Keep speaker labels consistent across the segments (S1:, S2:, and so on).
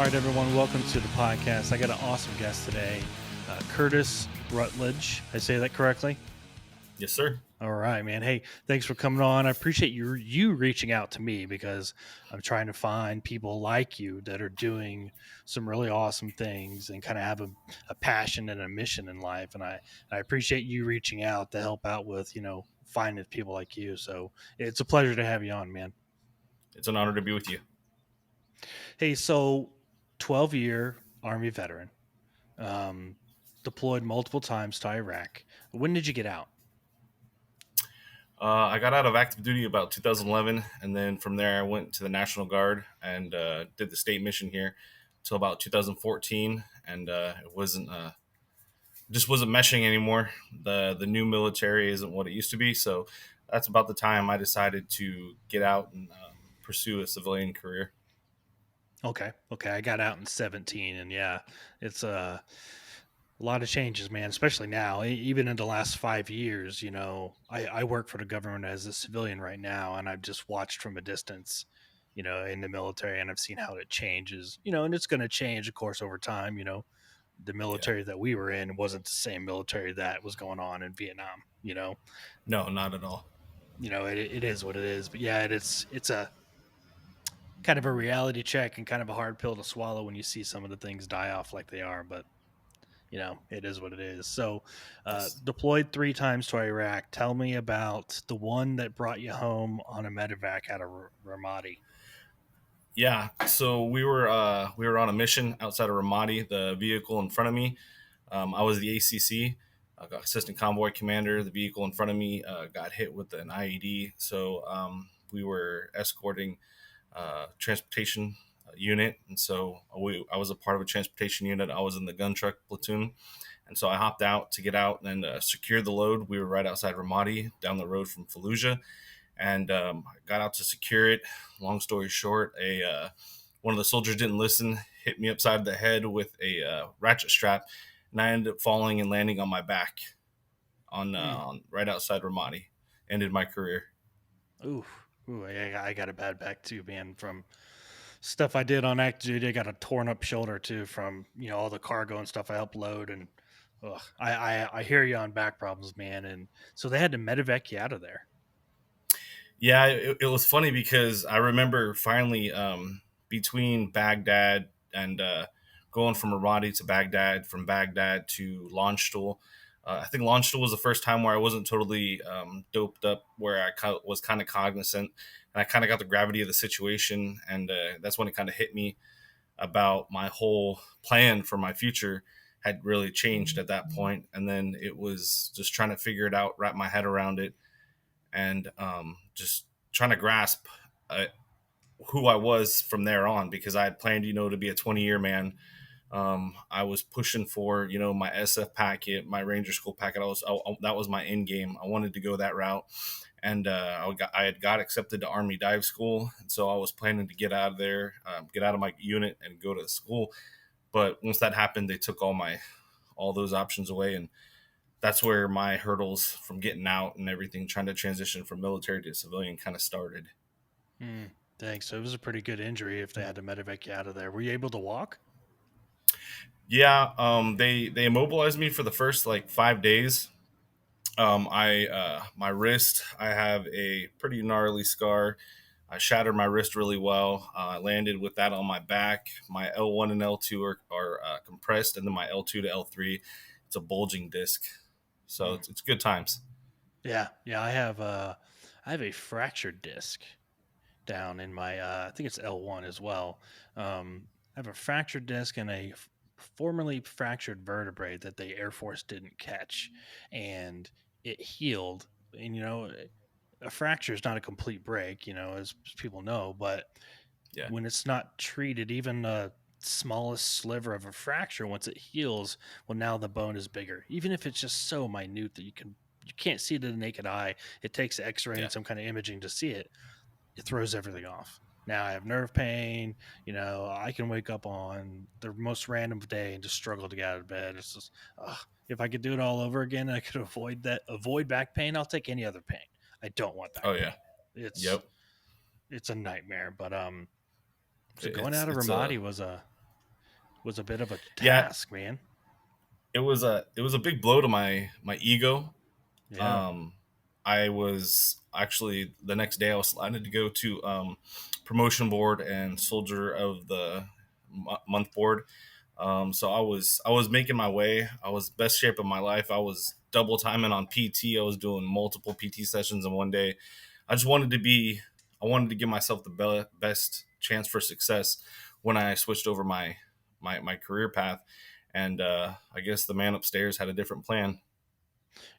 S1: All right, everyone, welcome to the podcast. I got an awesome guest today, Curtis Rutledge. I say that correctly?
S2: Yes, sir.
S1: All right, man. Hey, thanks for coming on. I appreciate you reaching out to me because I'm trying to find people like you that are doing some really awesome things and kind of have a passion and a mission in life. And I appreciate you reaching out to help out with finding people like you. So it's a pleasure to have you on, man.
S2: It's an honor to be with you.
S1: Hey, so 12-year Army veteran. Um, Deployed multiple times to Iraq. When did you get out?
S2: I got out of active duty about 2011, and then from there I went to the National Guard and did the state mission here till about 2014, and it wasn't just wasn't meshing anymore. The new military isn't what it used to be, so that's about the time I decided to get out and pursue a civilian career.
S1: Okay. I got out in 17, and yeah, it's a lot of changes, man. Especially now, even in the last 5 years. I work for the government as a civilian right now, and I've just watched from a distance. In the military, and I've seen how it changes. And it's going to change, of course, over time. The
S2: Yeah.
S1: military that we were in wasn't the same military that was going on in Vietnam.
S2: No, not at all.
S1: It is what it is. But yeah, it's a kind of a reality check and kind of a hard pill to swallow when you see some of the things die off like they are. But it is what it is. So,
S2: Yes.
S1: deployed 3 times to Iraq. Tell me about the one that brought you home on a medevac out of Ramadi.
S2: Yeah, so we were on a mission outside of Ramadi. The vehicle in front of me, I was the ACC, assistant convoy commander. The vehicle in front of me got hit with an IED, so we were escorting transportation unit, and so I was a part of a transportation unit. I was in the gun truck platoon, and so I hopped out to get out and secure the load. We were right outside Ramadi, down the road from Fallujah, and I got out to secure it. Long story short, a one of the soldiers didn't listen, hit me upside the head with a ratchet strap, and I ended up falling and landing on my back
S1: Mm.
S2: on right outside Ramadi. Ended my career.
S1: Ooh, I got a bad back too, man. From stuff I did on active duty, I got a torn up shoulder too from all the cargo and stuff I helped load. And I hear you on back problems, man. And so they had to medevac you out of there.
S2: Yeah, it was funny because I remember finally between Baghdad and going from Ramadi to Baghdad, from Baghdad to Launchstool. I think Launchstool was the first time where I wasn't totally doped up, where was kind of cognizant, and I kind of got the gravity of the situation, and that's when it kind of hit me about my whole plan for my future had really changed at that point, and then it was just trying to figure it out, wrap my head around it, and just trying to grasp uh, who I was from there on, because I had planned, to be a 20-year man. I was pushing for, my SF packet, my Ranger School packet. That was my end game. I wanted to go that route, and I had got accepted to Army Dive School, and so I was planning to get out of there, get out of my unit, and go to school. But once that happened, they took all those options away, and that's where my hurdles from getting out and everything, trying to transition from military to civilian, kind of started.
S1: Mm. Thanks. So it was a pretty good injury if they had to medevac you out of there. Were you able to walk?
S2: Yeah, they immobilized me for the first like 5 days. I My wrist, I have a pretty gnarly scar. I shattered my wrist really well. I landed with that on my back. My L1 and L2 are compressed, and then my L2 to L3, it's a bulging disc. So
S1: Mm.
S2: it's good times.
S1: Yeah. I have a fractured disc down in my I think it's L1 as well. I have a fractured disc and a formerly fractured vertebrae that the Air Force didn't catch, and it healed. And a fracture is not a complete break, as people know, but
S2: Yeah,
S1: when it's not treated, even the smallest sliver of a fracture, once it heals, well, now the bone is bigger, even if it's just so minute that you can't see it to the naked eye. It takes X-ray
S2: yeah.
S1: and some kind of imaging to see it. It throws everything off. Now I have nerve pain. I can wake up on the most random day and just struggle to get out of bed. It's just, if I could do it all over again, I could avoid back pain. I'll take any other pain. I don't want
S2: Oh
S1: back
S2: yeah.
S1: pain. It's
S2: Yep.
S1: it's a nightmare. But so going
S2: It's
S1: out of
S2: it's a
S1: Ramadi was a Was a bit of a
S2: Yeah,
S1: task, man.
S2: it was a big blow to my ego.
S1: Yeah.
S2: Um, I was actually the next day I was slated to go to promotion board and soldier of the month board. So I was making my way. I was best shape of my life. I was double timing on PT. I was doing multiple PT sessions in one day. I just wanted to be. I wanted to give myself the best chance for success when I switched over my career path. And I guess the man upstairs had a different plan.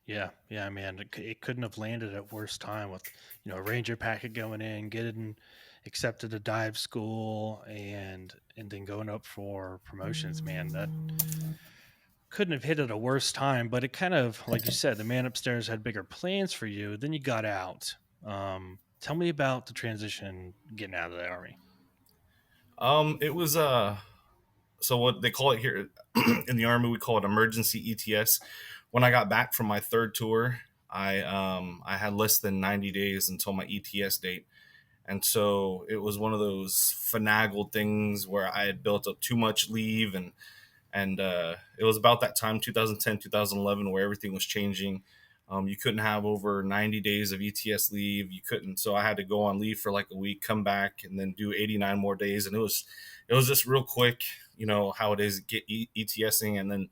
S1: Yeah, yeah, man. It couldn't have landed at worse time with, a ranger packet going in, getting accepted to dive school, and then going up for promotions. Man, that couldn't have hit at a worse time. But it kind of, like you said, the man upstairs had bigger plans for you. Then you got out. Tell me about the transition getting out of the army.
S2: It was so what they call it here in the army, we call it emergency ETS. When I got back from my third tour, I had less than 90 days until my ETS date. And so it was one of those finagled things where I had built up too much leave, and it was about that time, 2010, 2011, where everything was changing. You couldn't have over 90 days of ETS leave. You couldn't, so I had to go on leave for like a week, come back, and then do 89 more days. And it was just real quick, how it is get ETSing, and then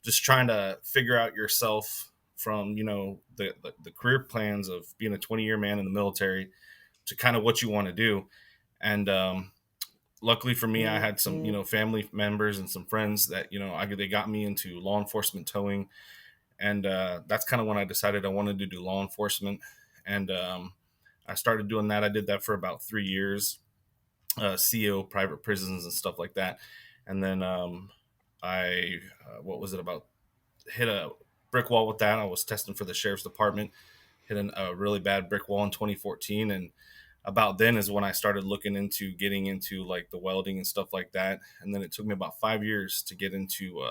S2: just trying to figure out yourself from the career plans of being a 20-year man in the military to kind of what you want to do. And luckily for me, I had some family members and some friends that they got me into law enforcement towing, and that's kind of when I decided I wanted to do law enforcement. And I started doing that. I did that for about 3 years, CO private prisons and stuff like that. And then I what was it about hit a brick wall with that. I was testing for the sheriff's department, hit a really bad brick wall in 2014, and about then is when I started looking into getting into like the welding and stuff like that. And then it took me about 5 years to get into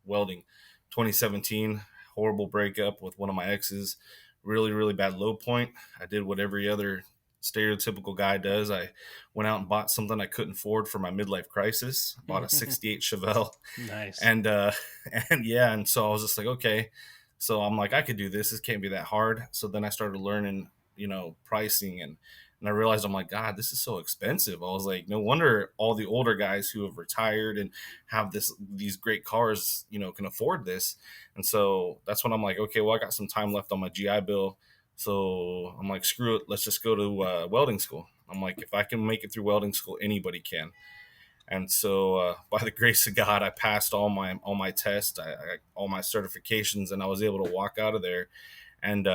S2: welding. 2017, horrible breakup with one of my exes, really really bad low point. I did what every other stereotypical guy does. I went out and bought something I couldn't afford for my midlife crisis. I bought a 68 Chevelle,
S1: Nice.
S2: and and yeah, and so I was just like, okay. So I'm like, I could do this. This can't be that hard. So then I started learning, pricing, and I realized, I'm like, God, this is so expensive. I was like, no wonder all the older guys who have retired and have these great cars, can afford this. And so that's when I'm like, okay, well, I got some time left on my GI Bill. So I'm like, screw it, let's just go to welding school. I'm like, if I can make it through welding school, anybody can. And so, by the grace of God, I passed all my tests, all my certifications, and I was able to walk out of there. And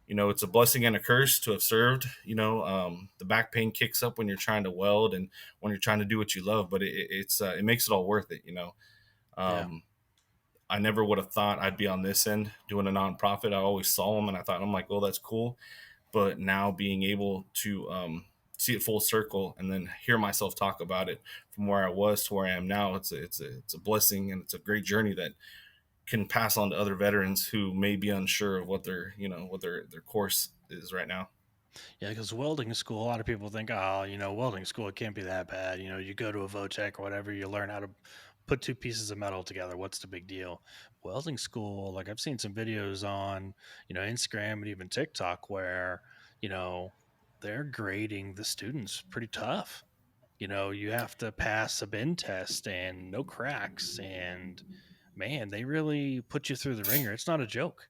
S2: it's a blessing and a curse to have served. The back pain kicks up when you're trying to weld and when you're trying to do what you love, but it makes it all worth it.
S1: Yeah.
S2: Um, I never would have thought I'd be on this end doing a nonprofit. I always saw them, and I thought, I'm like, well, that's cool. But now being able to see it full circle and then hear myself talk about it from where I was to where I am now, it's a blessing, and it's a great journey that can pass on to other veterans who may be unsure of what their course is right now.
S1: Yeah, because welding school, a lot of people think, oh, welding school, it can't be that bad. You go to a VOTEC or whatever, you learn how to put two pieces of metal together. What's the big deal? Welding school, like I've seen some videos on, Instagram and even TikTok where, you know, they're grading the students pretty tough. You have to pass a bend test and no cracks. And man, they really put you through the ringer. It's not a joke.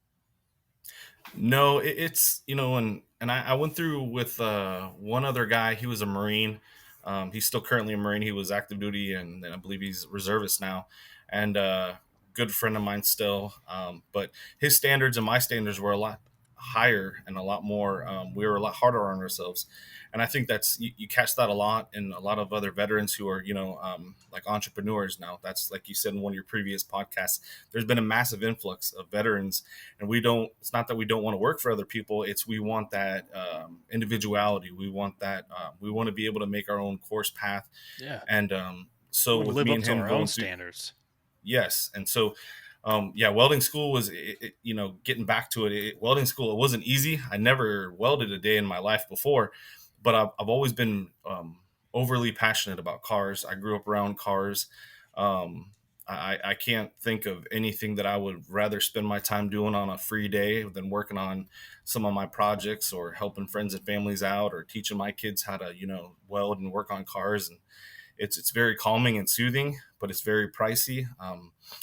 S2: No, it's and I went through with one other guy. He was a Marine. He's still currently a Marine. He was active duty, and then I believe he's reservist now. And good friend of mine still. But his standards and my standards were a lot higher and a lot more. We were a lot harder on ourselves, and I think that's you catch that a lot in a lot of other veterans who are like entrepreneurs now. That's like you said in one of your previous podcasts. There's been a massive influx of veterans, and we don't. It's not that we don't want to work for other people. It's we want that individuality. We want that. We want to be able to make our own course path.
S1: Yeah.
S2: And
S1: We
S2: so
S1: want to
S2: with
S1: live
S2: me
S1: up
S2: and
S1: to
S2: him
S1: our own
S2: going through,
S1: standards.
S2: yes, and so yeah, welding school was getting back to welding school, it wasn't easy. I never welded a day in my life before, but I've always been overly passionate about cars. I grew up around cars. Um, I can't think of anything that I would rather spend my time doing on a free day than working on some of my projects or helping friends and families out or teaching my kids how to, weld and work on cars. And it's very calming and soothing, but it's very pricey.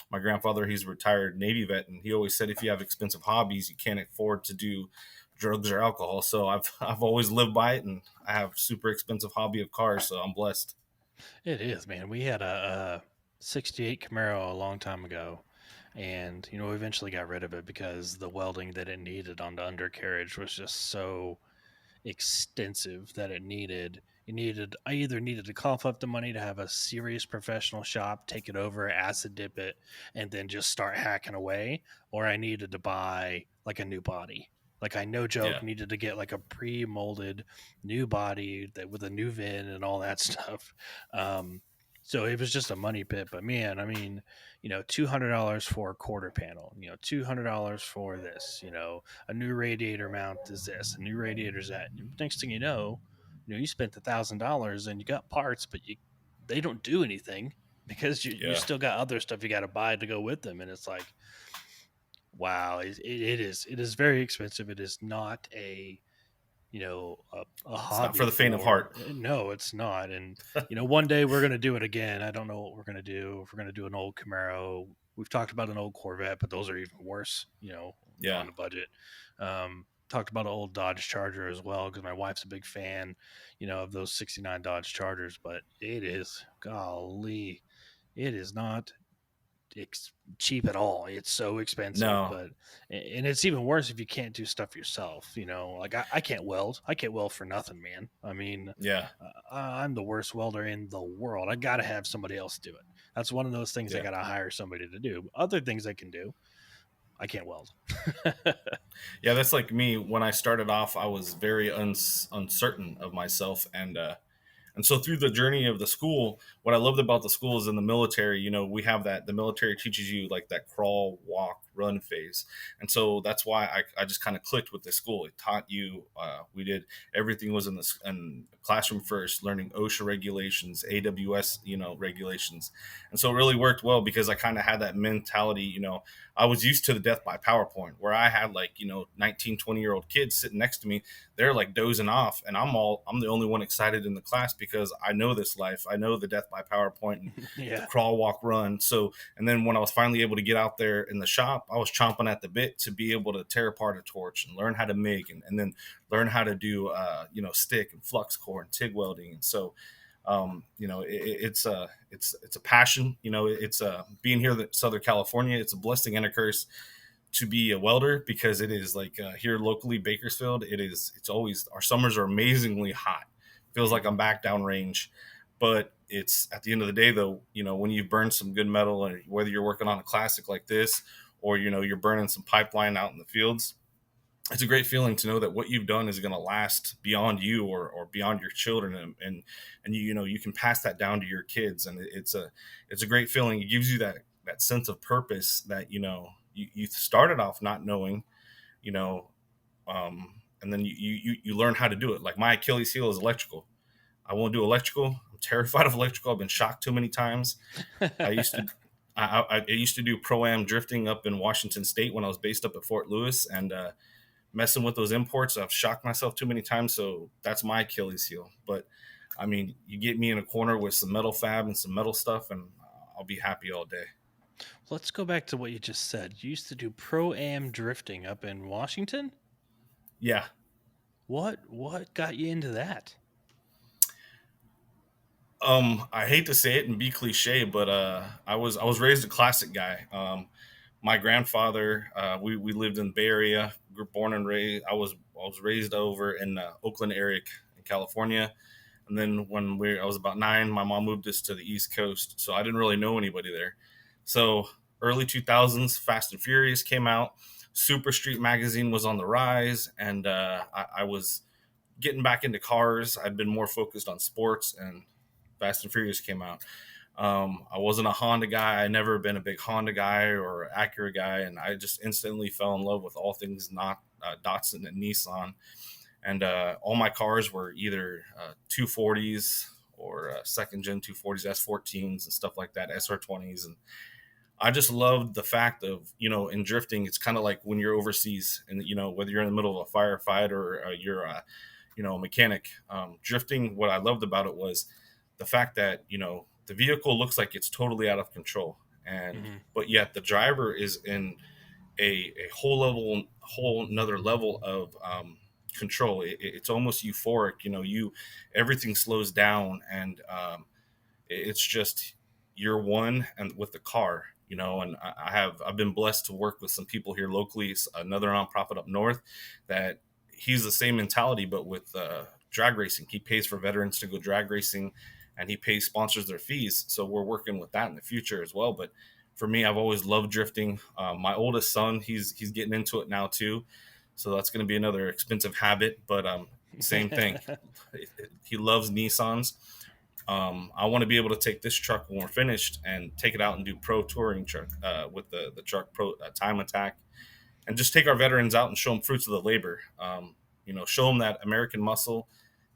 S2: My grandfather, he's a retired Navy vet, and he always said if you have expensive hobbies, you can't afford to do drugs or alcohol. So I've always lived by it, and I have super expensive hobby of cars, so I'm blessed.
S1: It is, man. We had a '68 Camaro a long time ago, and we eventually got rid of it because the welding that it needed on the undercarriage was just so extensive that I either needed to cough up the money to have a serious professional shop take it over, acid dip it, and then just start hacking away, or I needed to buy like a new body. Like, I no joke
S2: Yeah,
S1: needed to get like a pre-molded new body that with a new VIN and all that stuff. um so it was just a money pit. But man, I mean, $200 for a quarter panel, $200 for this, a new radiator mount is this, a new radiator is that. Next thing you spent $1,000 and you got parts, but they don't do anything because you
S2: yeah.
S1: still got other stuff you got to buy to go with them. And it's like, wow, it is very expensive. It is not a
S2: It's not for
S1: hobby
S2: the faint of
S1: for
S2: heart.
S1: no, it's not. And one day we're going to do it again. I don't know what we're going to do. If we're going to do an old Camaro, we've talked about an old Corvette, but those are even worse,
S2: Yeah,
S1: on the budget. Talked about an old Dodge Charger as well because my wife's a big fan, of those '69 Dodge Chargers. But it is, golly, it is not cheap at all. It's so expensive.
S2: no,
S1: But and it's even worse if you can't do stuff yourself. Like I can't weld. I can't weld for nothing, man. I mean,
S2: yeah,
S1: I'm the worst welder in the world. I got to have somebody else do it. That's one of those things I
S2: yeah.
S1: got to hire somebody to do. Other things I can do, I can't weld.
S2: Yeah, that's like me. When I started off, I was very uncertain of myself, and so through the journey of the school, what I loved about the school is in the military, we have that the military teaches you like that crawl, walk, run phase. And so that's why I just kind of clicked with this school. It taught you, we did everything was in classroom first, learning OSHA regulations, AWS, regulations. And so it really worked well because I kind of had that mentality, I was used to the death by PowerPoint where I had like, 19, 20-year-old kids sitting next to me. They're like dozing off, and I'm the only one excited in the class because I know this life. I know the death by PowerPoint and the
S1: Yeah.
S2: crawl, walk, run. So, and then when I was finally able to get out there in the shop, I was chomping at the bit to be able to tear apart a torch and learn how to MIG, and then learn how to do stick and flux core and TIG welding. And so it's a passion. It's being here in Southern California. It's a blessing and a curse to be a welder because it is like here locally, Bakersfield. It's always our summers are amazingly hot. Feels like I'm
S1: Mhm.
S2: back down range, but it's at the end of the day though. When you burn some good metal, and whether you're working on a classic like this or you're burning some pipeline out in the fields, it's a great feeling to know that what you've done is going to last beyond you or beyond your children, and you can pass that down to your kids, and it's a great feeling. It gives you that sense of purpose that you started off not knowing, you know and then you learn how to do it. Like my Achilles heel is electrical. I won't do electrical. I'm terrified of electrical. I've been shocked too many times. I used to I used to do pro am drifting up in Washington State when I was based up at Fort Lewis, and messing with those imports, I've shocked myself too many times. So that's my Achilles heel. But I mean, you get me in a corner with some metal fab and some metal stuff, and I'll be happy all day.
S1: Let's go back to what you just said. You used to do pro am drifting up in Washington.
S2: Yeah.
S1: What got you into that?
S2: I hate to say it and be cliche, but I was raised a classic guy. My grandfather, we lived in the Bay Area, born and raised. I was raised over in Oakland area in California, and then when I was about 9, my mom moved us to the East Coast, so I didn't really know anybody there. So early 2000s, Fast and Furious came out. Super Street magazine was on the rise, and I was getting back into cars. I'd been more focused on sports, and Fast and Furious came out. I wasn't a Honda guy. I never been a big Honda guy or Acura guy, and I just instantly fell in love with all things not Datsun and Nissan. And all my cars were either 240s or second gen 240s, S14s, and stuff like that, SR20s. And I just loved the fact of, in drifting, it's kind of like when you're overseas and, whether you're in the middle of a firefight or you're, a mechanic. Drifting, what I loved about it was the fact that, the vehicle looks like it's totally out of control.
S1: Hmm.
S2: But yet the driver is in a whole another level of control. It's almost euphoric. Everything slows down, and it's just you're one and with the car. And I've been blessed to work with some people here locally. Another nonprofit up north that he's the same mentality, but with drag racing. He pays for veterans to go drag racing, and he pays sponsors their fees. So we're working with that in the future as well. But for me, I've always loved drifting. My oldest son, he's getting into it now too, so that's going to be another expensive habit. But same thing. He loves Nissans. I want to be able to take this truck when we're finished and take it out and do pro touring truck with the truck pro time attack, and just take our veterans out and show them fruits of the labor. Show them that American muscle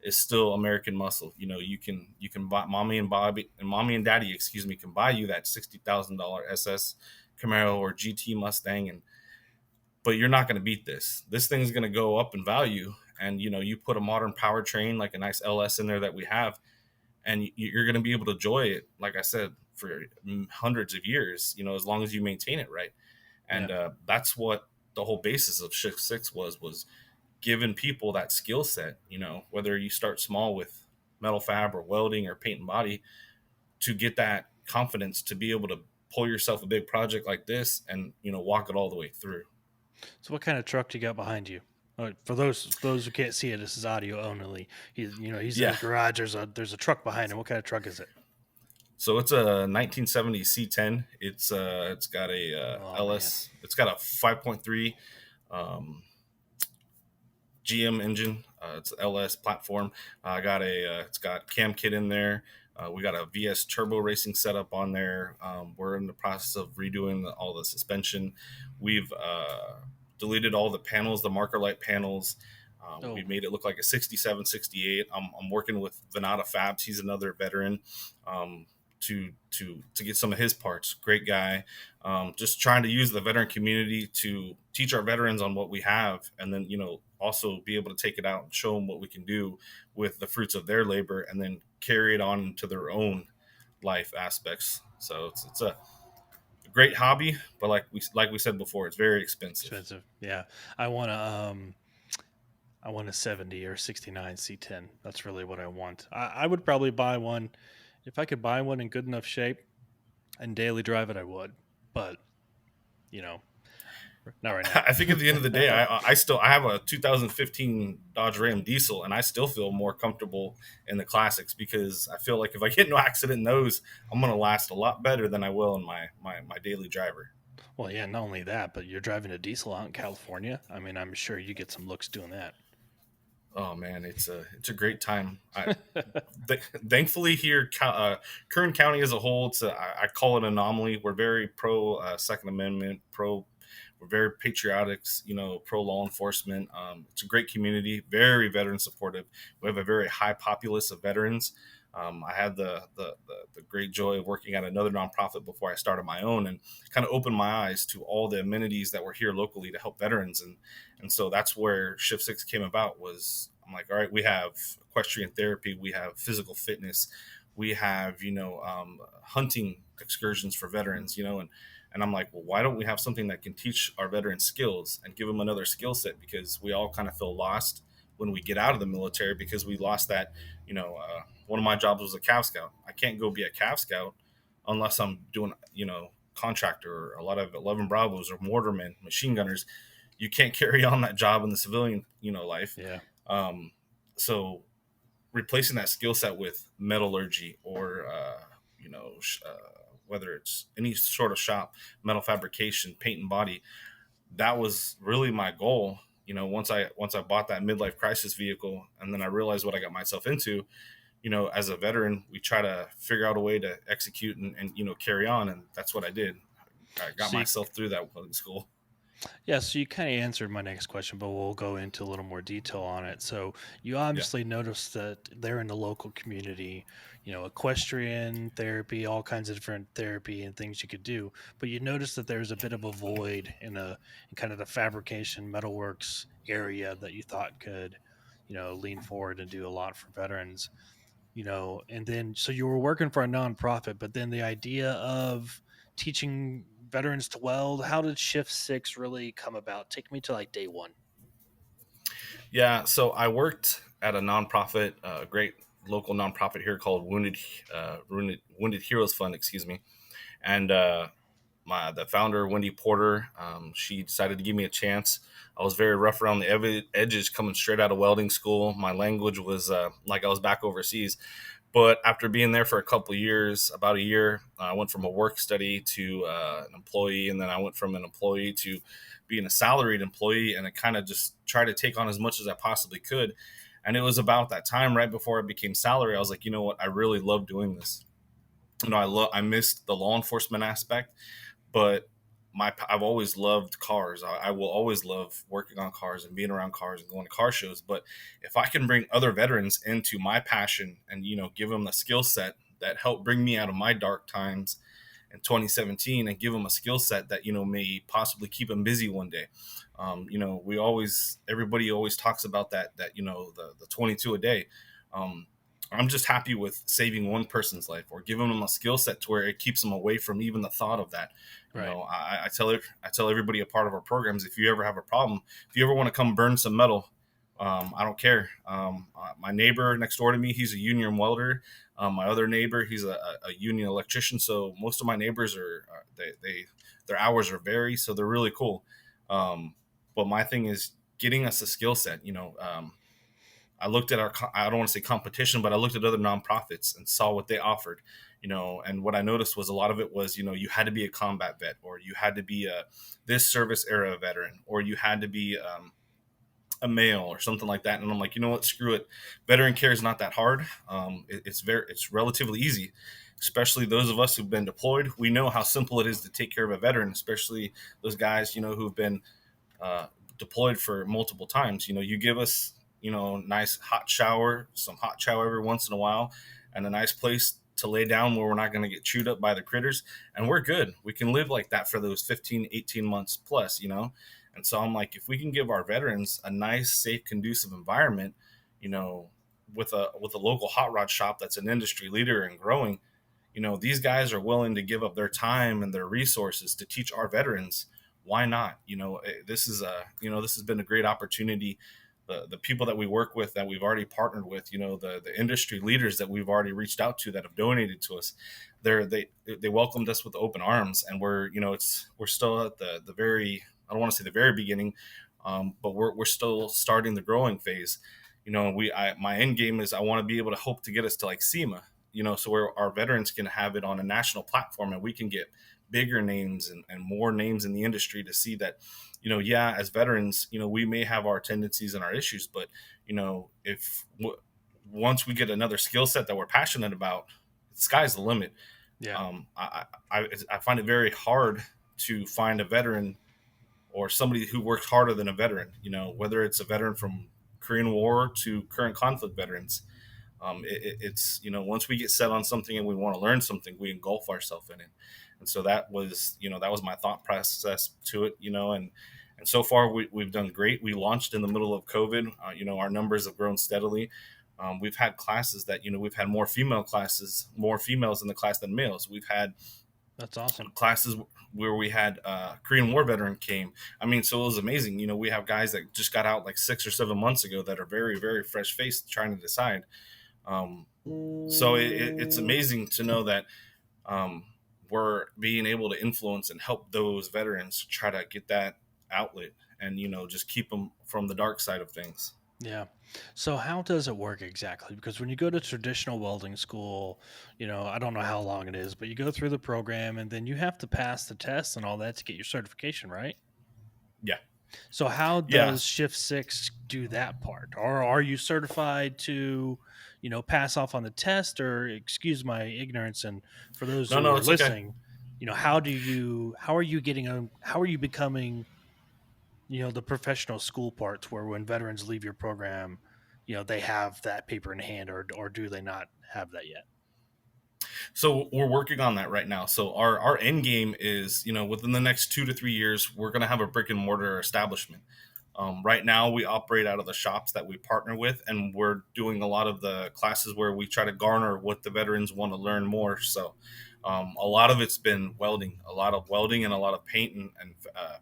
S2: is still American muscle. You can buy mommy and daddy, excuse me, can buy you that $60,000 SS Camaro or GT Mustang, but you're not going to beat this. This thing's going to go up in value, and you put a modern powertrain like a nice LS in there that we have, and you're going to be able to enjoy it, like I said, for hundreds of years, as long as you maintain it right.
S1: Yeah.
S2: And that's what the whole basis of Shift Six was giving people that skill set. Whether you start small with metal fab or welding or paint and body, to get that confidence to be able to pull yourself a big project like this and walk it all the way through.
S1: So, what kind of truck do you got behind you? For those who can't see it, this is audio only. He's in
S2: Yeah.
S1: his garage. There's a truck behind him. What kind of truck is it?
S2: So it's a 1970 C10. It's got a
S1: Oh man.
S2: LS. It's got a 5.3 um, GM engine. It's an LS platform. I got it's got cam kit in there. We got a VS turbo racing setup on there. We're in the process of redoing all the suspension. We've deleted all the panels, the marker light panels. We
S1: Oh,
S2: made it look like a 67, 68. I'm working with Venata Fabs. He's another veteran. To get some of his parts. Great guy. Just trying to use the veteran community to teach our veterans on what we have, and then also be able to take it out and show them what we can do with the fruits of their labor, and then carry it on to their own life aspects. So it's a great hobby, but like we said before, it's very expensive.
S1: expensive. Yeah. I want a um I want a 70 or 69 C10. That's really what I want. I would probably buy one if I could buy one in good enough shape and daily drive it. I would, but you know, not right now.
S2: I think at the end of the day, I have a 2015 Dodge Ram diesel, and I still feel more comfortable in the classics because I feel like if I get no accident in those, I'm gonna last a lot better than I will in my daily driver.
S1: Well, yeah, not only that, but you're driving a diesel out in California. I mean, I'm sure you get some looks doing that.
S2: Oh man, it's a great time. Thankfully here, Kern County as a whole, I call it an anomaly. We're very pro Second Amendment, we're very patriotic, pro law enforcement. It's a great community, very veteran supportive. We have a very high populace of veterans. I had the great joy of working at another nonprofit before I started my own, and kind of opened my eyes to all the amenities that were here locally to help veterans. And so that's where Shift Six came about. Was I'm like, all right, we have equestrian therapy, we have physical fitness, we have hunting excursions for veterans, and I'm like, well, why don't we have something that can teach our veterans skills and give them another skill set? Because we all kind of feel lost when we get out of the military because we lost that. One of my jobs was a Cav Scout. I can't go be a Cav Scout unless I'm doing, contractor or a lot of 11 Bravos or mortarmen, machine gunners. You can't carry on that job in the civilian, life.
S1: Yeah.
S2: Um, so replacing that skill set with metallurgy or, whether it's any sort of shop, metal fabrication, paint and body, that was really my goal. Once I bought that midlife crisis vehicle, and then I realized what I got myself into. As a veteran, we try to figure out a way to execute and carry on, and that's what I did. I got
S1: So you,
S2: myself through that welding school.
S1: Yeah, so you kind of answered my next question, but we'll go into a little more detail on it. So you
S2: Yeah.
S1: obviously noticed that they're in the local community, equestrian therapy, all kinds of different therapy and things you could do. But you noticed that there's a bit of a void in kind of the fabrication metalworks area that you thought could, lean forward and do a lot for veterans. And then so you were working for a nonprofit, but then the idea of teaching veterans to weld, how did shift 6 really come about? Take me to like day one.
S2: Yeah, so I worked at a nonprofit, a great local nonprofit here called Wounded Heroes Fund, excuse me. And the founder, Wendy Porter, she decided to give me a chance. I was very rough around the edges, coming straight out of welding school. My language was like I was back overseas. But after being there for a couple of years, about a year, I went from a work study to an employee, and then I went from an employee to being a salaried employee, and I kind of just tried to take on as much as I possibly could. And it was about that time, right before I became salary, I was like, you know what, I really love doing this. I missed the law enforcement aspect, but I've always loved cars. I will always love working on cars and being around cars and going to car shows. But if I can bring other veterans into my passion and give them the skill set that helped bring me out of my dark times in 2017 and give them a skill set that may possibly keep them busy one day. We always everybody always talks about that the 22 a day. Um, I'm just happy with saving one person's life or giving them a skill set to where it keeps them away from even the thought of that.
S1: Right.
S2: I tell everybody a part of our programs, if you ever have a problem, if you ever want to come burn some metal, I don't care. My neighbor next door to me, he's a union welder. My other neighbor, he's a union electrician. So most of my neighbors their hours are vary, so they're really cool. But my thing is getting us a skill set. I looked at I don't want to say competition, but I looked at other nonprofits and saw what they offered, and what I noticed was a lot of it was, you had to be a combat vet, or you had to be this service era veteran, or you had to be a male or something like that. And I'm like, you know what, screw it. Veteran care is not that hard. It's relatively easy, especially those of us who've been deployed. We know how simple it is to take care of a veteran, especially those guys, who've been uh, deployed for multiple times. You give us, nice hot shower, some hot chow every once in a while, and a nice place to lay down where we're not going to get chewed up by the critters. And we're good. We can live like that for those 15, 18 months plus. And so I'm like, if we can give our veterans a nice, safe, conducive environment, you know, with a local hot rod shop that's an industry leader and growing, these guys are willing to give up their time and their resources to teach our veterans. Why not? This has been a great opportunity. The people that we work with, that we've already partnered with, the industry leaders that we've already reached out to that have donated to us, they welcomed us with open arms. And we're still at the very, I don't want to say the very beginning, but we're still starting the growing phase. My end game is I want to be able to hope to get us to like SEMA, so where our veterans can have it on a national platform and we can get bigger names and more names in the industry to see that, yeah, as veterans, we may have our tendencies and our issues, but, if once we get another skill set that we're passionate about, the sky's the limit.
S1: Yeah.
S2: I find it very hard to find a veteran or somebody who works harder than a veteran, whether it's a veteran from Korean War to current conflict veterans. It's once we get set on something and we want to learn something, we engulf ourselves in it. And so that was my thought process to it. And so far we've done great. We launched in the middle of COVID. Our numbers have grown steadily. We've had classes that we've had more females in the class than males. We've had
S1: That's awesome.
S2: classes where we had Korean War veteran came. I mean, so it was amazing. We have guys that just got out like 6 or 7 months ago that are very, very fresh faced trying to decide. Um, so it's amazing to know that um, we're being able to influence and help those veterans try to get that outlet and just keep them from the dark side of things.
S1: Yeah. So how does it work exactly? Because when you go to traditional welding school, I don't know how long it is, but you go through the program and then you have to pass the tests and all that to get your certification, right?
S2: Yeah,
S1: So how
S2: yeah.
S1: does Shift 6 do that part? Or are you certified to, pass off on the test, or excuse my ignorance, and for those
S2: No,
S1: who
S2: no,
S1: are
S2: it's okay.
S1: listening, how are you becoming The professional school parts where when veterans leave your program, they have that paper in hand, or do they not have that yet?
S2: So we're working on that right now. So our end game is, within the next 2 to 3 years, we're going to have a brick and mortar establishment. Right now, we operate out of the shops that we partner with, and we're doing a lot of the classes where we try to garner what the veterans want to learn more. So, a lot of it's been welding, a lot of welding, and a lot of paint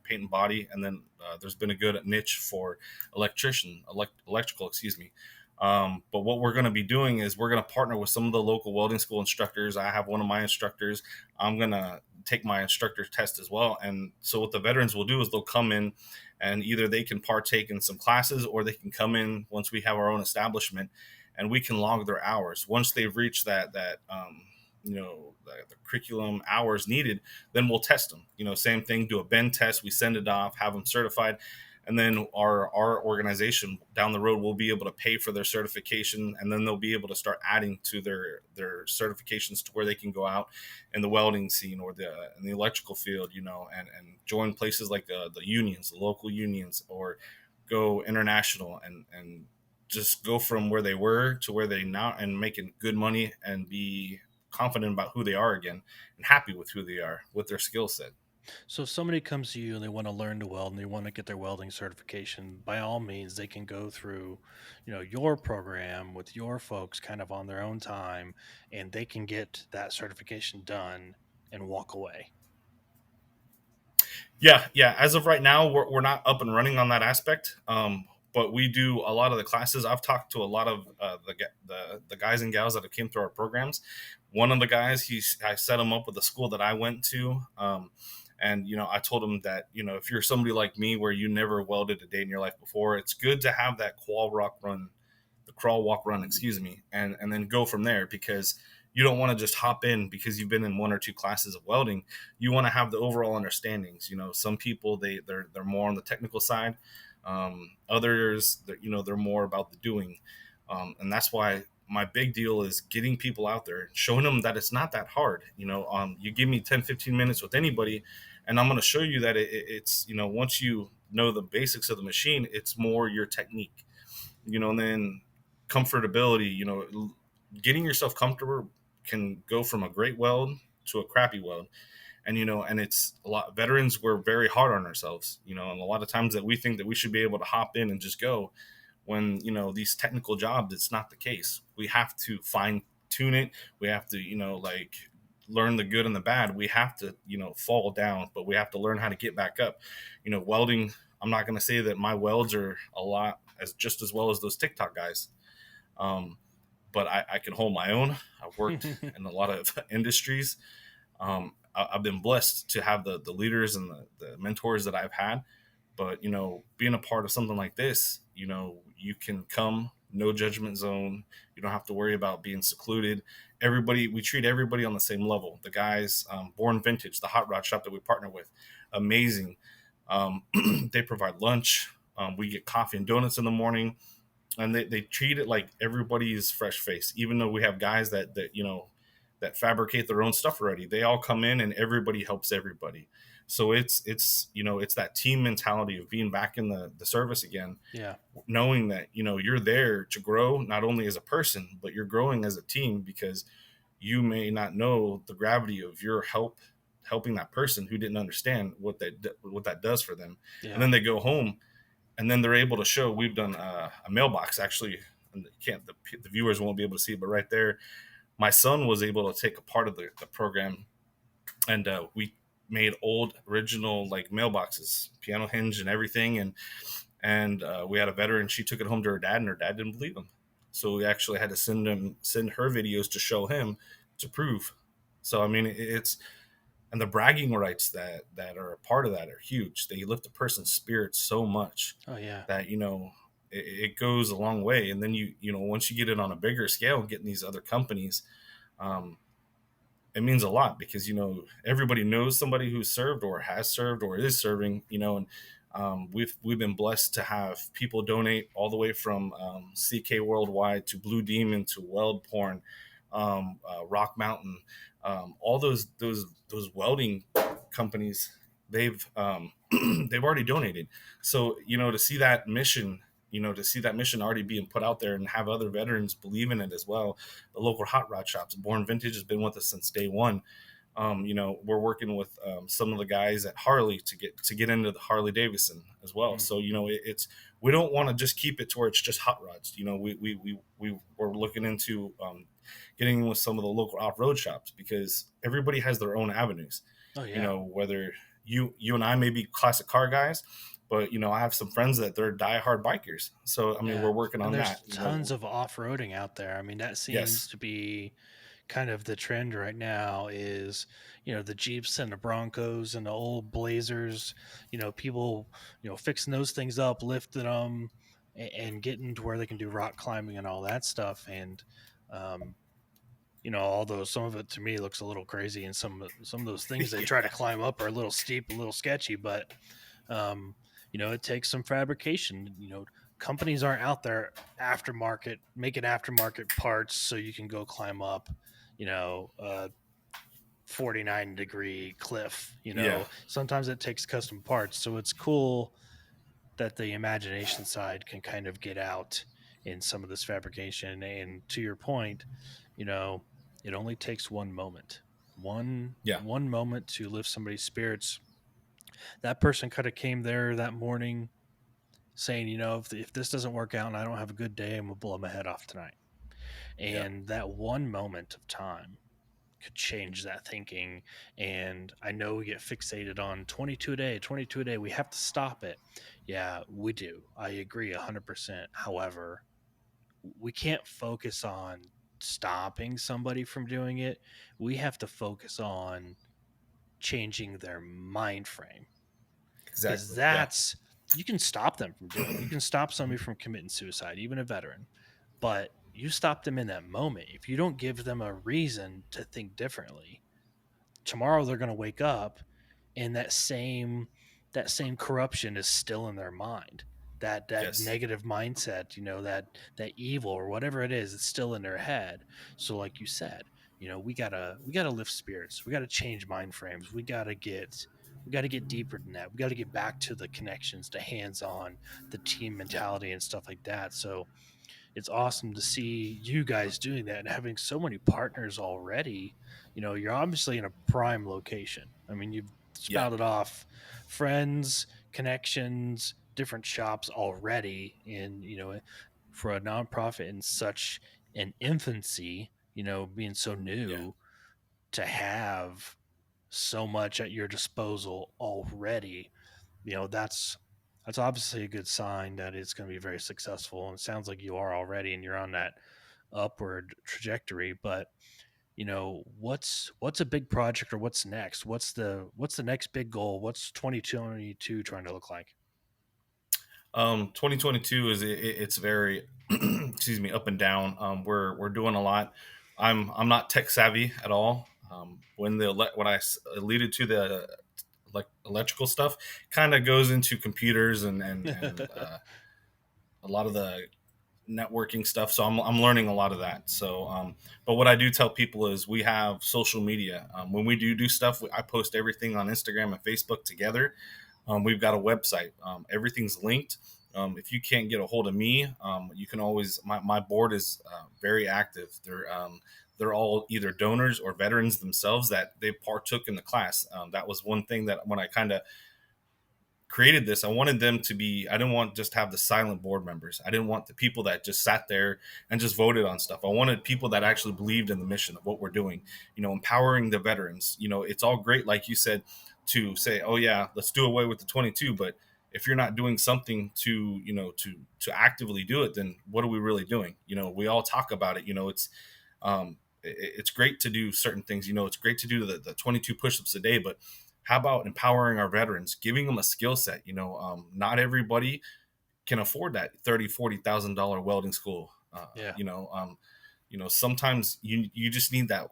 S2: and body, and then there's been a good niche for electrical, excuse me. But what we're going to be doing is we're going to partner with some of the local welding school instructors. I have one of my instructors. I'm going to take my instructor test as well. And so what the veterans will do is they'll come in, and either they can partake in some classes, or they can come in once we have our own establishment, and we can log their hours. Once they've reached the curriculum hours needed, then we'll test them. Same thing, do a bend test, we send it off, have them certified, and then our organization down the road will be able to pay for their certification, and then they'll be able to start adding to their certifications to where they can go out in the welding scene or in the electrical field, and join places like the unions, the local unions, or go international, and just go from where they were to where they now, and making good money, and be confident about who they are again, and happy with who they are with their skill set.
S1: So if somebody comes to you and they want to learn to weld and they want to get their welding certification, by all means, they can go through, your program with your folks kind of on their own time, and they can get that certification done and walk away.
S2: Yeah, yeah. As of right now, we're not up and running on that aspect. But we do a lot of the classes. I've talked to a lot of the guys and gals that have came through our programs. One of the guys, I set him up with a school that I went to. And I told him that if you're somebody like me where you never welded a day in your life before, it's good to have that crawl walk run, excuse me, and then go from there, because you don't want to just hop in because you've been in one or two classes of welding. You want to have the overall understandings. Some people, they're more on the technical side. Others, they're more about the doing. And that's why my big deal is getting people out there, showing them that it's not that hard. You give me 10, 15 minutes with anybody, and I'm going to show you that it's, once you know the basics of the machine, it's more your technique, and then comfortability. Getting yourself comfortable can go from a great weld to a crappy weld. And and it's a lot, veterans, we're very hard on ourselves, and a lot of times that we think that we should be able to hop in and just go, when these technical jobs, it's not the case. We have to fine tune it. We have to like learn the good and the bad. We have to fall down, but we have to learn how to get back up. Welding, I'm not going to say that my welds are a lot as just as well as those TikTok guys. um, but I can hold my own. I've worked in a lot of industries. I've been blessed to have the leaders and the mentors that I've had. But being a part of something like this, you can come, no judgment zone. You don't have to worry about being secluded. Everybody, we treat everybody on the same level. The guys, Born Vintage, the hot rod shop that we partner with, amazing. um, they provide lunch. We get coffee and donuts in the morning, and they treat it like everybody's fresh face. Even though we have guys that fabricate their own stuff already, they all come in and everybody helps everybody. So it's that team mentality of being back in the service again,
S1: Yeah.
S2: knowing that you're there to grow, not only as a person, but you're growing as a team, because you may not know the gravity of your helping that person who didn't understand what that does for them. And
S1: Yeah.
S2: then they go home, and then they're able to show. We've done a mailbox, actually, and the viewers won't be able to see it, but right there, my son was able to take a part of the program, and we made old original like mailboxes, piano hinge and everything. And we had a veteran, she took it home to her dad, and her dad didn't believe him, so we actually had to send her videos to show him, to prove. So I mean, it's, and the bragging rights that are a part of that are huge. They lift a person's spirits so much
S1: Oh yeah.
S2: that it goes a long way. And then once you get it on a bigger scale, getting these other companies, um, it means a lot, because everybody knows somebody who's served or has served or is serving. And we've been blessed to have people donate all the way from CK Worldwide to Blue Demon to Weld Porn, Rock Mountain, all those welding companies. they've they've already donated. So to see that mission, to see that mission already being put out there and have other veterans believe in it as well. The local hot rod shops, Born Vintage has been with us since day one. We're working with some of the guys at Harley to get into the Harley Davidson as well.
S1: Mm.
S2: So it's we don't want to just keep it to where it's just hot rods. We're looking into getting in with some of the local off road shops because everybody has their own avenues.
S1: Oh yeah.
S2: Whether you and I may be classic car guys, but I have some friends that they're diehard bikers. So I mean,
S1: Yeah.
S2: we're working
S1: And
S2: on
S1: there's
S2: that.
S1: tons of off-roading out there. I mean, that seems
S2: Yes,
S1: to be kind of the trend right now is, the Jeeps and the Broncos and the old Blazers, people, fixing those things up, lifting them and getting to where they can do rock climbing and all that stuff. And, um, although some of it to me looks a little crazy and some of those things they try to
S2: yeah,
S1: climb up are a little steep, a little sketchy, but um, it takes some fabrication. Companies aren't out there aftermarket making aftermarket parts so you can go climb up, a 49-degree cliff.
S2: yeah,
S1: Sometimes it takes custom parts, so it's cool that the imagination side can kind of get out in some of this fabrication. And to your point, you know, it only takes one moment, one
S2: yeah,
S1: one moment to lift somebody's spirits. That person could have came there that morning saying, if this doesn't work out and I don't have a good day, I'm gonna blow my head off tonight.
S2: yeah,
S1: And that one moment of time could change that thinking. And I know we get fixated on 22 a day, 22 a day. We have to stop it. Yeah, we do. I agree 100%. However, we can't focus on stopping somebody from doing it. We have to focus on changing their mind frame, because
S2: exactly. Yeah,
S1: that's, you can stop them from doing it. You can stop somebody from committing suicide, even a veteran, but you stop them in that moment. If you don't give them a reason to think differently, tomorrow they're going to wake up and that same corruption is still in their mind. That
S2: yes,
S1: negative mindset, that evil or whatever it is, it's still in their head. So like you said, we gotta lift spirits. We gotta change mind frames. We gotta get deeper than that. We gotta get back to the connections, the hands on, the team
S2: yeah,
S1: mentality and stuff like that. So it's awesome to see you guys doing that and having so many partners already. You're obviously in a prime location. I mean, you've
S2: yeah,
S1: spouted off friends, connections, different shops already. And, for a nonprofit in such an infancy, being so
S2: yeah,
S1: new, to have so much at your disposal already, that's obviously a good sign that it's going to be very successful. And it sounds like you are already, and you're on that upward trajectory. But what's a big project, or what's next? What's the next big goal? What's 2022 trying to look like?
S2: 2022 it's very excuse me, up and down. We're doing a lot. I'm not tech savvy at all. When alluded to the like electrical stuff kind of goes into computers and a lot of the networking stuff. So I'm learning a lot of that. So, but what I do tell people is we have social media. When we do stuff, I post everything on Instagram and Facebook together. We've got a website. Everything's linked. If you can't get a hold of me, you can always. My board is very active. They're all either donors or veterans themselves that they partook in the class. That was one thing that when I kind of created this, I wanted them to be, I didn't want just to have the silent board members. I didn't want the people that just sat there and just voted on stuff. I wanted people that actually believed in the mission of what we're doing, empowering the veterans. It's all great, like you said, to say, oh yeah, let's do away with the 22. But if you're not doing something to, to actively do it, then what are we really doing? We all talk about it. It's great to do certain things. It's great to do the 22 push-ups a day, but how about empowering our veterans, giving them a skill set? Not everybody can afford that $30,000-$40,000 welding school.
S1: Yeah.
S2: Sometimes you just need that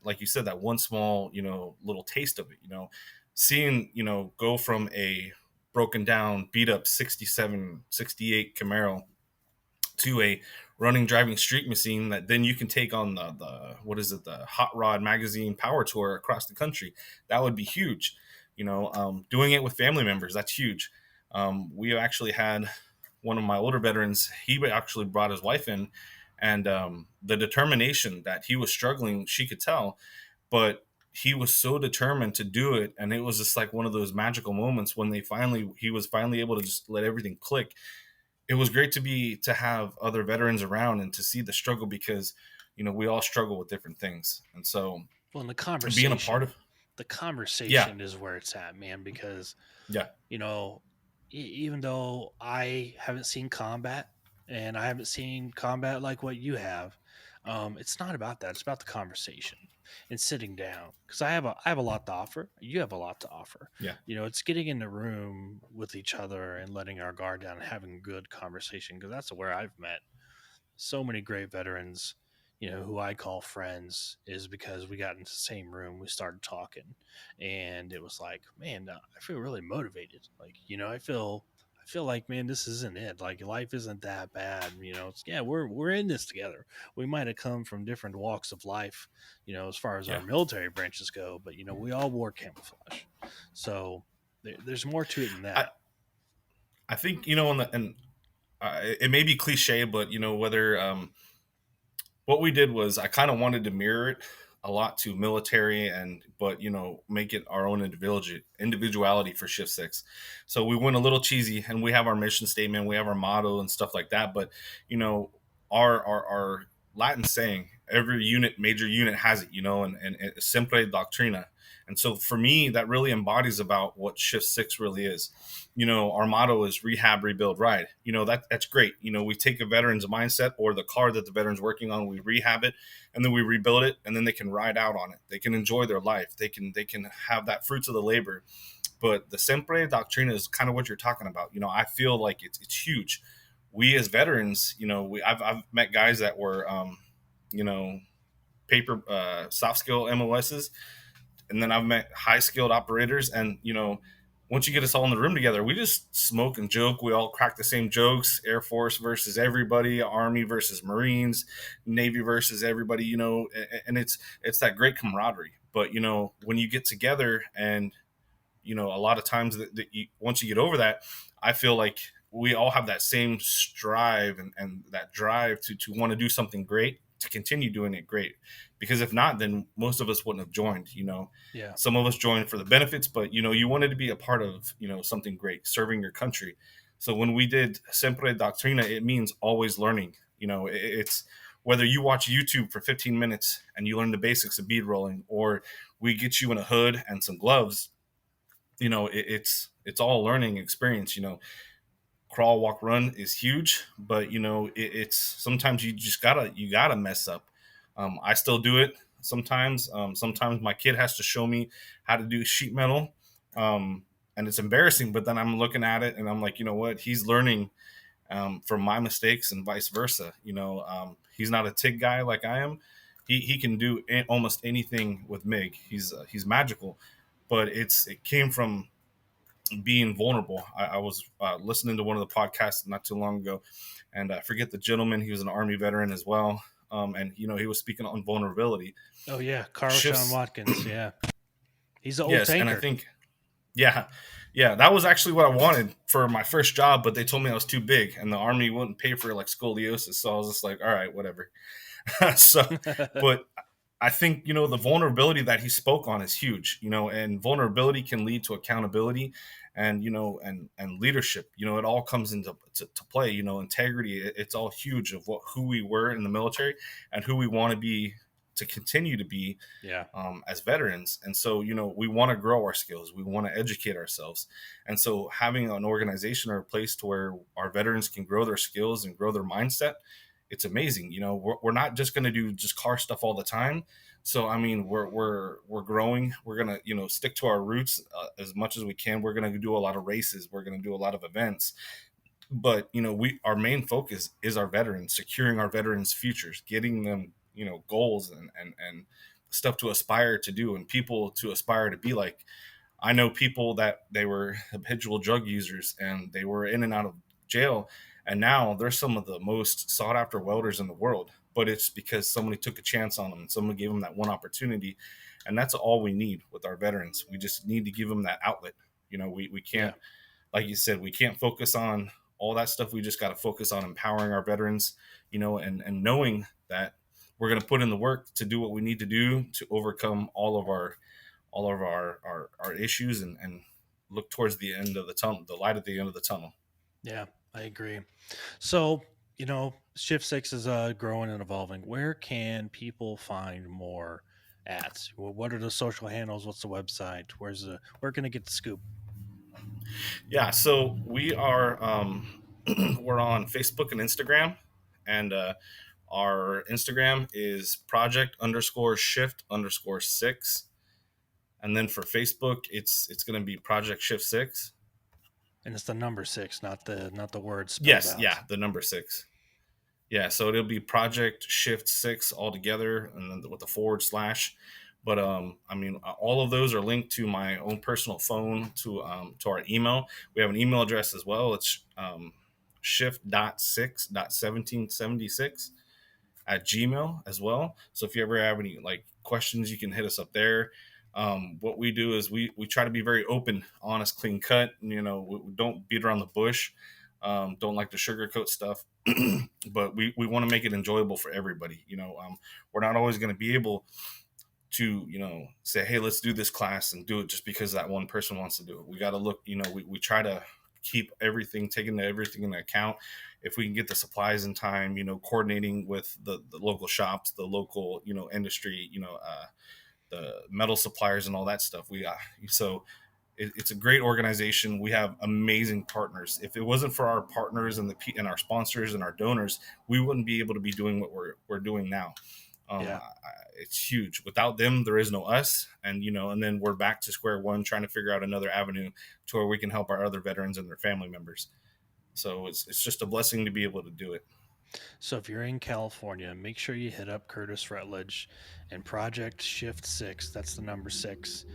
S2: like you said, that one small little taste of it. Seeing go from a broken down, beat up 67, 68 Camaro to a running driving street machine that then you can take on the what is it, the hot rod magazine power tour across the country. That would be huge. Doing it with family members, that's huge. We actually had one of my older veterans, he actually brought his wife in, and the determination that he was struggling, she could tell, but he was so determined to do it, and it was just like one of those magical moments when he was finally able to just let everything click. It was great to have other veterans around and to see the struggle, because we all struggle with different things, and so
S1: Well, and
S2: being a part of.
S1: the
S2: Yeah,
S1: conversation is where it's at, man, because
S2: yeah,
S1: you know, even though I haven't seen combat and I haven't seen combat like what you have, it's not about that. It's about the conversation and sitting down. Because I have a lot to offer. You have a lot to offer.
S2: yeah,
S1: It's getting in the room with each other and letting our guard down and having good conversation. Because that's where I've met so many great veterans, who I call friends, is because we got into the same room, we started talking, and it was like, man, I feel really motivated. Like, I feel like, man, this isn't it. Like, life isn't that bad. It's, yeah, we're in this together. We might have come from different walks of life, as far as our
S2: yeah.
S1: military branches go, but we all wore camouflage. So there's more to it than
S2: I
S1: that.
S2: I think and it may be cliche, but whether what we did was I kind of wanted to mirror it a lot to military, and but make it our own individuality for shift six. So we went a little cheesy, and we have our mission statement, we have our motto and stuff like that, but you know our Latin saying, every major unit has it, and it's sempre doctrina. And so for me, that really embodies about what shift six really is. Our motto is rehab, rebuild, ride. That's great. We take a veteran's mindset, or the car that the veteran's working on, we rehab it, and then we rebuild it, and then they can ride out on it. They can enjoy their life. They can have that fruits of the labor. But the Sempre Doctrina is kind of what you're talking about. I feel like it's huge. We as veterans, I've met guys that were, you know, paper soft skill MOSs, and then I've met high skilled operators, and once you get us all in the room together, we just smoke and joke. We all crack the same jokes: Air Force versus everybody, Army versus Marines, Navy versus everybody. And it's that great camaraderie. But when you get together, and a lot of times once you get over that, I feel like we all have that same strive, and that drive to want to do something great, to continue doing it great. Because if not, then most of us wouldn't have joined.
S1: Yeah.
S2: Some of us joined for the benefits, but you wanted to be a part of something great, serving your country. So when we did Sempre Doctrina, it means always learning. It's whether you watch YouTube for 15 minutes and you learn the basics of bead rolling, or we get you in a hood and some gloves. It's all a learning experience. Crawl, walk, run is huge, but it's sometimes you gotta mess up. I still do it sometimes. Sometimes my kid has to show me how to do sheet metal, and it's embarrassing, but then I'm looking at it and I'm like, you know what, he's learning from my mistakes, and vice versa. He's not a TIG guy like I am. He can do almost anything with MIG. He's magical, but it came from being vulnerable. I was listening to one of the podcasts not too long ago, and I forget the gentleman. He was an Army veteran as well, and he was speaking on vulnerability.
S1: Oh yeah, Carl Sean
S2: Shifts,
S1: Watkins. Yeah, he's an old
S2: yes, and I
S1: tanker.
S2: think, yeah, yeah, that was actually what I wanted for my first job, but they told me I was too big, and the Army wouldn't pay for like scoliosis. So I was just like, all right, whatever. So, but I think the vulnerability that he spoke on is huge. And vulnerability can lead to accountability, and and leadership. It all comes into to play. Integrity. It's all huge of who we were in the military, and who we want to be, to continue to be,
S1: Yeah.
S2: as veterans. And so we want to grow our skills. We want to educate ourselves. And so having an organization or a place to where our veterans can grow their skills and grow their mindset, it's amazing. We're not just going to do just car stuff all the time. So I mean, we're growing. We're gonna stick to our roots as much as we can. We're gonna do a lot of races. We're gonna do a lot of events. But we our main focus is our veterans, securing our veterans' futures, getting them goals, and stuff to aspire to do, and people to aspire to be like. I know people that they were habitual drug users, and they were in and out of jail, and now they're some of the most sought after welders in the world. But it's because somebody took a chance on them, and someone gave them that one opportunity, And that's all we need with our veterans. We just need to give them that outlet. We
S1: Yeah.
S2: can't, like you said, we can't focus on all that stuff. We just got to focus on empowering our veterans, and knowing that we're going to put in the work to do what we need to do to overcome all of our issues, and look towards the end of the tunnel, the light at the end of the tunnel.
S1: Yeah, I agree. So, Shift Six is growing and evolving. Where can people find more at? What are the social handles? What's the website? Where can I get the scoop?
S2: Yeah, so we are we're on Facebook and Instagram, and our Instagram is project_shift_6, and then for Facebook, it's going to be Project Shift Six.
S1: And it's the number six, not the word spelled
S2: Yes,
S1: out.
S2: yeah, the number six. Yeah, so it'll be Project Shift Six all together, and then with a forward slash. But I mean, all of those are linked to my own personal phone, to our email. We have an email address as well. It's shift.6.1776 at Gmail as well. So if you ever have any like questions, you can hit us up there. What we do is we try to be very open, honest, clean cut. We don't beat around the bush. Don't like to sugarcoat stuff, but we want to make it enjoyable for everybody. We're not always going to be able to say, hey, let's do this class and do it just because that one person wants to do it. We got to look. We try to keep everything, taking everything into account. If we can get the supplies in time, coordinating with the local shops, the local industry, the metal suppliers and all that stuff. It's a great organization. We have amazing partners. If it wasn't for our partners and our sponsors and our donors, we wouldn't be able to be doing what we're doing now.
S1: Yeah.
S2: It's huge. Without them, there is no us, and then we're back to square one, trying to figure out another avenue to where we can help our other veterans and their family members. So it's just a blessing to be able to do it.
S1: So if you're in California, make sure you hit up Curtis Rutledge and Project Shift Six. That's the number six.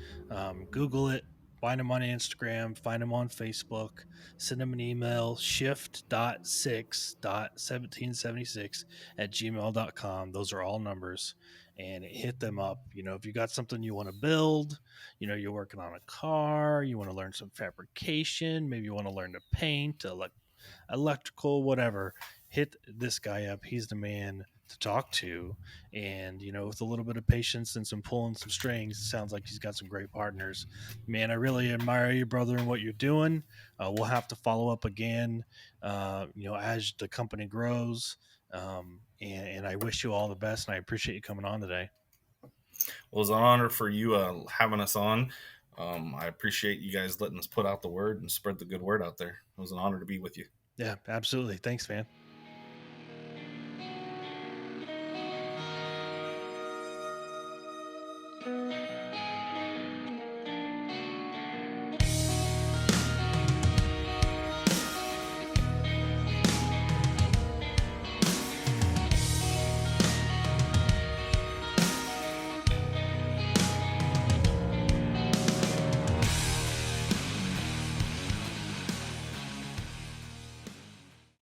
S1: Google it. Find him on Instagram. Find him on Facebook. Send him an email, shift.6.1776 at gmail.com. Those are all numbers. And hit them up. If you got something you want to build, you're working on a car, you want to learn some fabrication, maybe you want to learn to paint, electrical, whatever, hit this guy up. He's the man to talk to. And, with a little bit of patience and some pulling some strings, it sounds like he's got some great partners. Man, I really admire you, brother, and what you're doing. We'll have to follow up again, as the company grows. And I wish you all the best, and I appreciate you coming on today.
S2: Well, it's an honor for you having us on. I appreciate you guys letting us put out the word and spread the good word out there. It was an honor to be with you.
S1: Yeah, absolutely. Thanks, man.